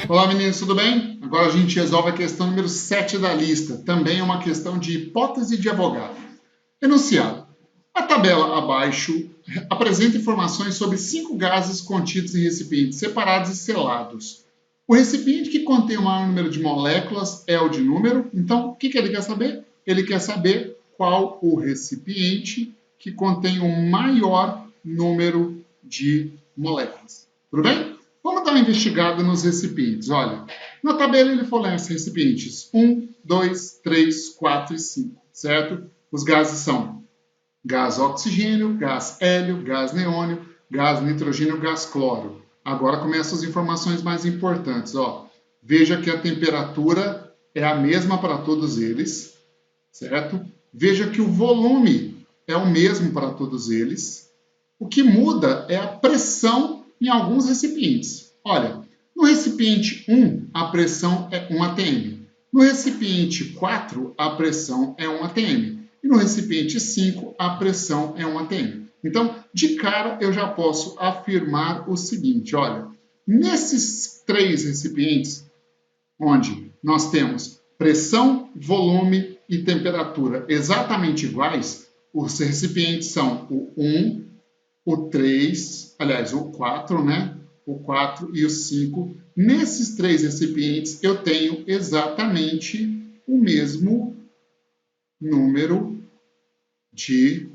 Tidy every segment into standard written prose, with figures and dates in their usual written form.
Olá meninos, tudo bem? Agora a gente resolve a questão número 7 da lista. Também é uma questão de hipótese de advogado. Enunciado. A tabela abaixo apresenta informações sobre 5 gases contidos em recipientes separados e selados. O recipiente que contém o maior número de moléculas é o de número. Então, o que ele quer saber? Ele quer saber qual o recipiente que contém o maior número de moléculas. Tudo bem? Vamos dar uma investigada nos recipientes. Olha, na tabela ele fornece recipientes 1, 2, 3, 4 e 5, certo? Os gases são gás oxigênio, gás hélio, gás neônio, gás nitrogênio, gás cloro. Agora começam as informações mais importantes. Ó. Veja que a temperatura é a mesma para todos eles, certo? Veja que o volume é o mesmo para todos eles. O que muda é a pressão em alguns recipientes. Olha, no recipiente 1, a pressão é 1 atm. No recipiente 4, a pressão é 1 atm. E no recipiente 5, a pressão é 1 atm. Então, de cara, eu já posso afirmar o seguinte, olha, nesses 3 recipientes, onde nós temos pressão, volume e temperatura exatamente iguais, os recipientes são o 1, o 3, aliás, o 4, né? O 4 e o 5. Nesses 3 recipientes, eu tenho exatamente o mesmo número de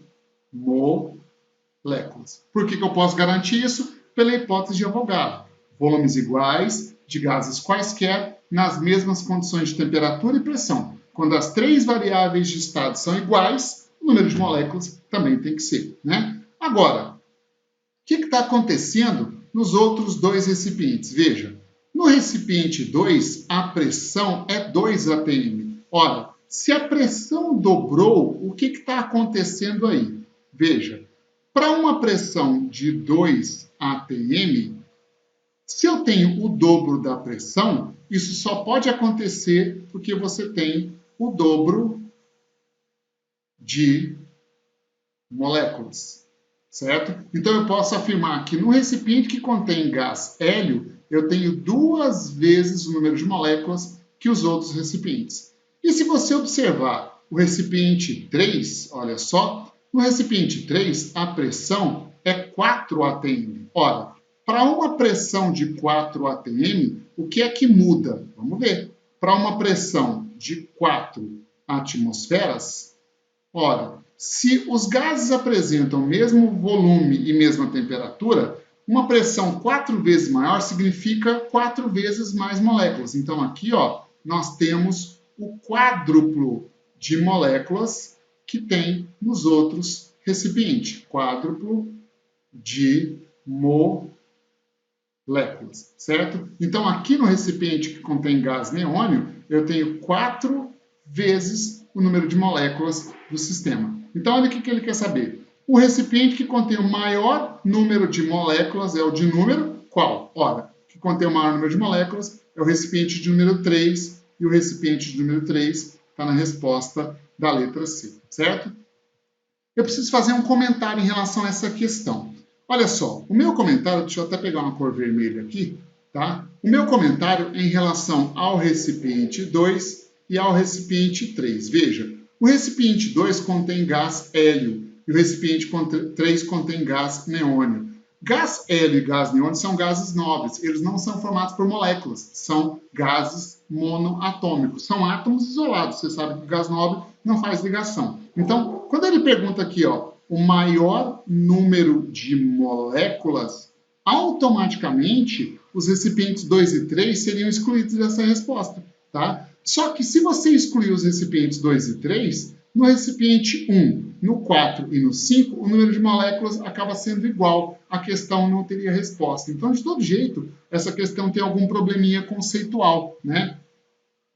moléculas. Por que eu posso garantir isso? Pela hipótese de Avogadro. Volumes iguais, de gases quaisquer, nas mesmas condições de temperatura e pressão. Quando as 3 variáveis de estado são iguais, o número de moléculas também tem que ser, né? Agora, o que está acontecendo nos outros 2 recipientes? Veja, no recipiente 2, a pressão é 2 atm. Ora, se a pressão dobrou, o que está acontecendo aí? Veja, para uma pressão de 2 atm, se eu tenho o dobro da pressão, isso só pode acontecer porque você tem o dobro de moléculas. Certo? Então, eu posso afirmar que no recipiente que contém gás hélio, eu tenho 2 vezes o número de moléculas que os outros recipientes. E se você observar o recipiente 3, olha só, no recipiente 3, a pressão é 4 atm. Ora, para uma pressão de 4 atm, o que é que muda? Vamos ver. Para uma pressão de 4 atmosferas, ora, se os gases apresentam o mesmo volume e mesma temperatura, uma pressão 4 vezes maior significa 4 vezes mais moléculas. Então, aqui ó, nós temos o quádruplo de moléculas que tem nos outros recipientes. Quádruplo de moléculas, certo? Então, aqui no recipiente que contém gás neônio, eu tenho 4 vezes o número de moléculas do sistema. Então, olha o que ele quer saber. O recipiente que contém o maior número de moléculas é o de número qual? Ora, que contém o maior número de moléculas é o recipiente de número 3, e o recipiente de número 3 está na resposta da letra C, certo? Eu preciso fazer um comentário em relação a essa questão. Olha só, o meu comentário, deixa eu até pegar uma cor vermelha aqui, tá? O meu comentário é em relação ao recipiente 2 e ao recipiente 3. Veja, o recipiente 2 contém gás hélio e o recipiente 3 contém gás neônio. Gás hélio e gás neônio são gases nobres, eles não são formados por moléculas, são gases monoatômicos, são átomos isolados. Você sabe que o gás nobre não faz ligação. Então, quando ele pergunta aqui, ó, o maior número de moléculas, automaticamente os recipientes 2 e 3 seriam excluídos dessa resposta, tá? Só que se você excluir os recipientes 2 e 3, no recipiente 1, no 4 e no 5, o número de moléculas acaba sendo igual. A questão não teria resposta. Então, de todo jeito, essa questão tem algum probleminha conceitual, né?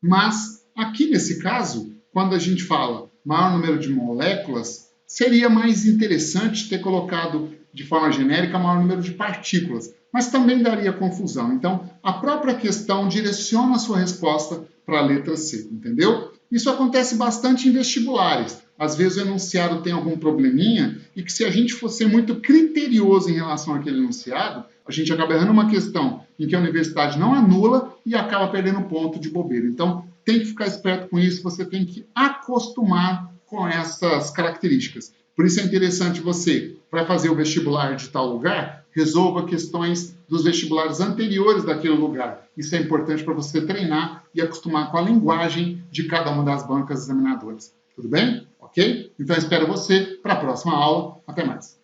Mas, aqui nesse caso, quando a gente fala maior número de moléculas, seria mais interessante ter colocado de forma genérica maior número de partículas, mas também daria confusão. Então, a própria questão direciona a sua resposta para a letra C, entendeu? Isso acontece bastante em vestibulares. às vezes o enunciado tem algum probleminha e que se a gente for ser muito criterioso em relação àquele enunciado, a gente acaba errando uma questão em que a universidade não anula e acaba perdendo ponto de bobeira. Então, tem que ficar esperto com isso, você tem que acostumar com essas características. Por isso é interessante você, para fazer o vestibular de tal lugar, resolva questões dos vestibulares anteriores daquele lugar. Isso é importante para você treinar e acostumar com a linguagem de cada uma das bancas examinadoras. Tudo bem? Ok? Então, espero você para a próxima aula. Até mais.